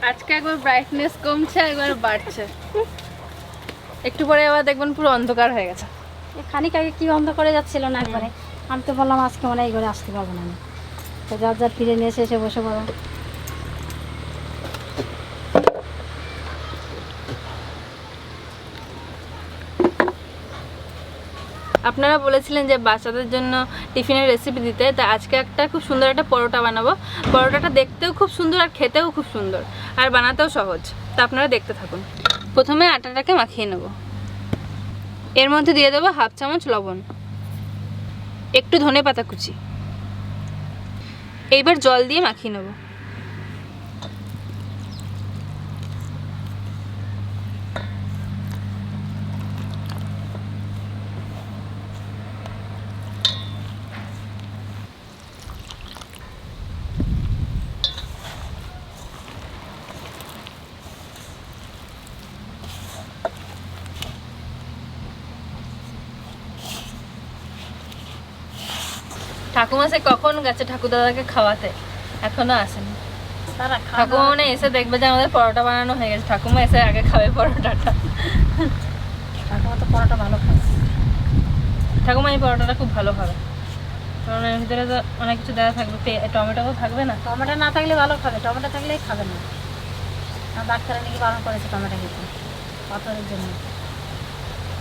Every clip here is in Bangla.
আজকে একবার ব্রাইটনেস কমছে একবার বাড়ছে, একটু পরে আবার দেখবেন পুরো অন্ধকার হয়ে গেছে। খানিক আগে কি বন্ধ করে যাচ্ছিল না একবারে, আমি তো বললাম আজকে মনে হয় এই ঘরে আসতে পারবো না আমি, তো যার যার ফিরে নিয়ে এসে বসে পড়ো। আপনারা বলেছিলেন যে বাচ্চাদের জন্য টিফিনের রেসিপি দিতে, তা আজকে একটা খুব সুন্দর একটা পরোটা বানাবো। পরোটাটা দেখতেও খুব সুন্দর আর খেতেও খুব সুন্দর আর বানাতেও সহজ, তা আপনারা দেখতে থাকুন। প্রথমে আটাটাকে মাখিয়ে নেব। এর মধ্যে দিয়ে দেবো 1/2 চামচ লবণ, একটু ধনেপাতা কুচি। এইবার জল দিয়ে মাখিয়ে নেব। ঠাকুমা সে কখন গেছে ঠাকুর দাদাকে খাওয়াতে, এখনো আসেনি। ঠাকুমা মানে এসে দেখবে যে আমাদের পরোটা বানানো হয়ে গেছে, ঠাকুমা এসে আগে খাবে পরোটাটা। ঠাকুমা তো পরোটা ভালো খাবে। ঠাকুমা এই পরোটাটা খুব ভালো খাবে, কারণ এর ভিতরে তো অনেক কিছু দেওয়া থাকবে, টমেটোও থাকবে না। টমেটো না থাকলে ভালো খাবে, টমেটো থাকলেই খাবে না। আর ডাক্তারে নাকি বারণ করেছে টমেটো খেতে পাথরের জন্য।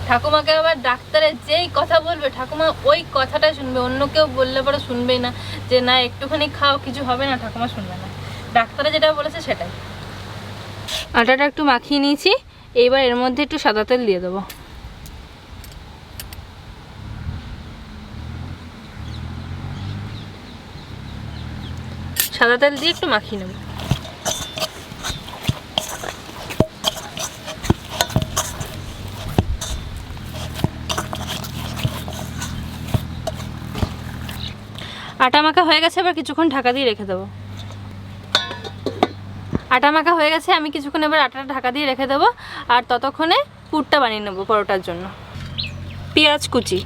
ঠাকুমাকে আবার ডাক্তারে যেই কথা বলবে ঠাকুমা ওই কথাটাই শুনবে, অন্য কেউ বললে পরে শুনবেই না যে না একটুখানি খাও কিছু হবে না, ঠাকুমা শুনবে না, ডাক্তারে যেটা বলেছে সেটাই। আটাটা একটু মাখিয়ে নিয়েছি, এইবার এর মধ্যে একটু সাদা তেল দিয়ে দেবো। সাদা তেল দিয়ে একটু মাখিয়ে নেব। আটা মাখা হয়ে গেছে, এবার কিছুক্ষণ ঢাকা দিয়ে রেখে দেবো। আটা মাখা হয়ে গেছে, আমি কিছুক্ষণ এবার আটাটা ঢাকা দিয়ে রেখে দেবো। আর ততক্ষণে পুরটা বানিয়ে নেবো পরোটার জন্য। পেঁয়াজ কুচি,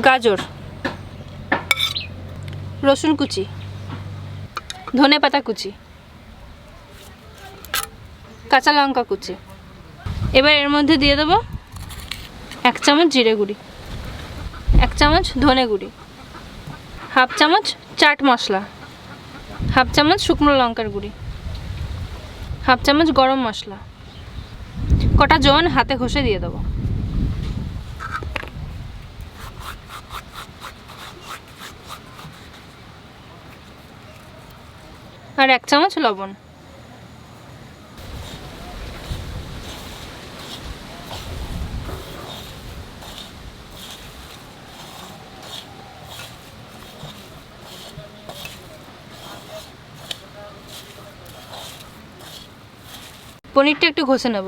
গাজর, রসুন কুচি, ধনেপাতা কুচি, কাঁচা লঙ্কা কুচি। এবার এর মধ্যে দিয়ে দেবো 1 চামচ জিরে গুঁড়ি, 1 চামচ ধনে গুঁড়ি, 1/2 চামচ চাট মশলা, 1/2 চামচ শুকনো লঙ্কার গুঁড়ি, 1/2 চামচ গরম মশলা, কটা জোয়ান হাতে ঘষে দিয়ে দেবো। আর 1 চামচ লবণ। পনিরটা একটু ঘষে নেব।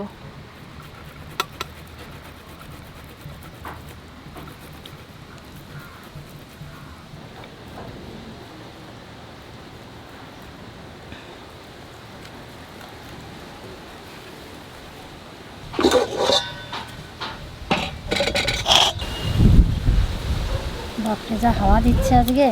বাপরে যা হাওয়া দিচ্ছে আজকে।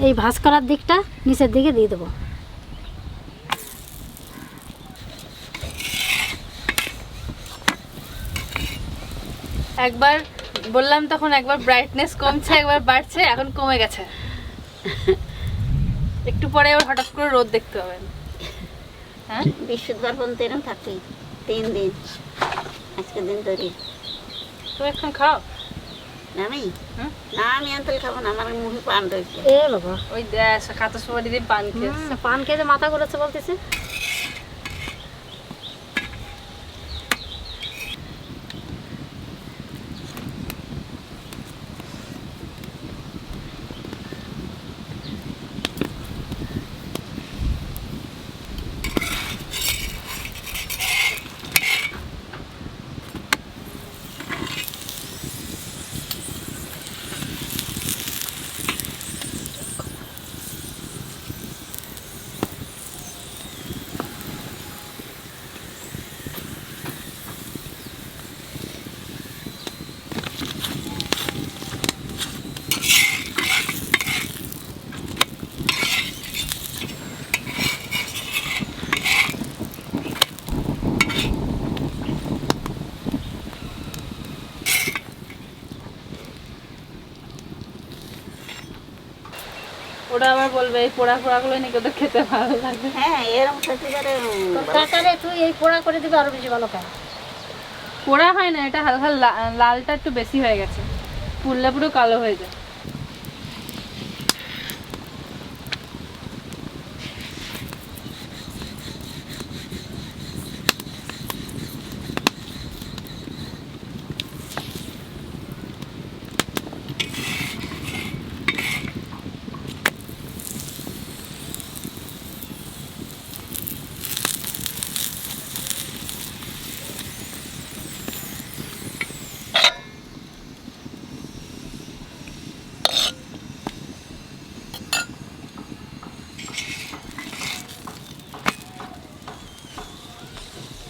এই ভাঁজ করার দিকটা নিচের দিকে দিয়ে দেবো। একবার বললাম তখন একবার ব্রাইটনেস কমছে একবার বাড়ছে, এখন কমে গেছে। একটু পরে আবার হঠাৎ করে রোদ দেখতে পাবেন। হ্যাঁ বৃহস্পতিবার পর্যন্ত এরকম থাকবে 3 দিন। আজকে দিন ধরে তুমি এখন খাও। আমি না, আমি আনতেল খাবো না, আমার মুখে পান রয়েছে। এ বাবা, ওই দেখ খাতা সুপারি দিয়ে পান খেয়েছে। পান খেয়ে যে মাথা ঘুরেছে বলতেছে। ওরা আবার বলবে এই পোড়া পোড়াগুলো নাকি ওদের খেতে ভালো লাগে। হ্যাঁ এরকম খেতে পারে। তাহলে তুই এই পোড়া করে দিবি আরো বেশি ভালো খায়। পোড়া হয় না, এটা হালকা লালটা একটু বেশি হয়ে গেছে, পুড়লে পুরো কালো হয়ে যায়।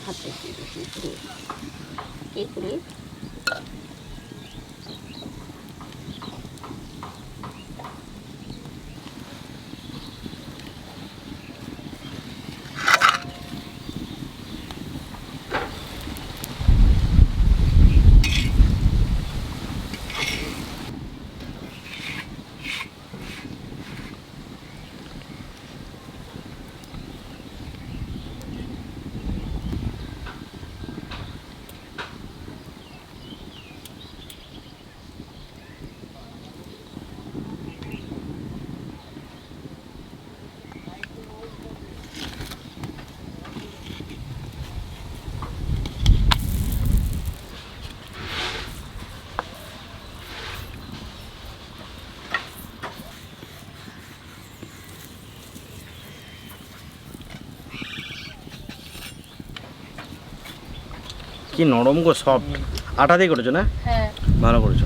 হাতে কি করি কি নরম গো, সফট। আটা দিয়ে করেছো না? হ্যাঁ ভালো করেছো।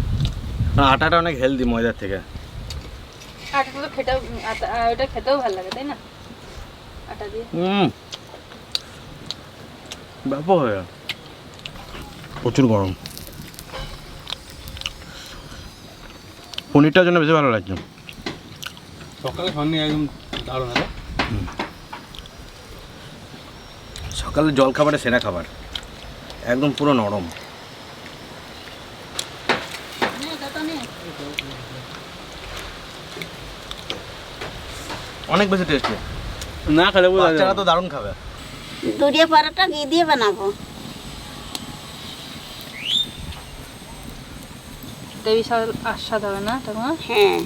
আটাটা অনেক হেলদি ময়দার থেকে। আটাটা তো খেতেও ওটা খেতেও ভালো লাগে তাই না, আটা দিয়ে। ব্যাপক হয়ে গেল। প্রচুর গরম। পনিরটার জন্য বেশি ভালো লাগছে। সকালে খাওয়ানি একদম দারুণ হবে। সকালে জল খাবারে সেরা খাবার, একদম পুরো নরম। অনেক বেশি টেস্টি। না খেলে বোঝা বাচ্চারা যাবে তো দারুণ খাবে। দুরিয়া পরোটা ঘি দিয়ে বানাবো। এটা বিশাল আস্বাদ হবে না তখন? হ্যাঁ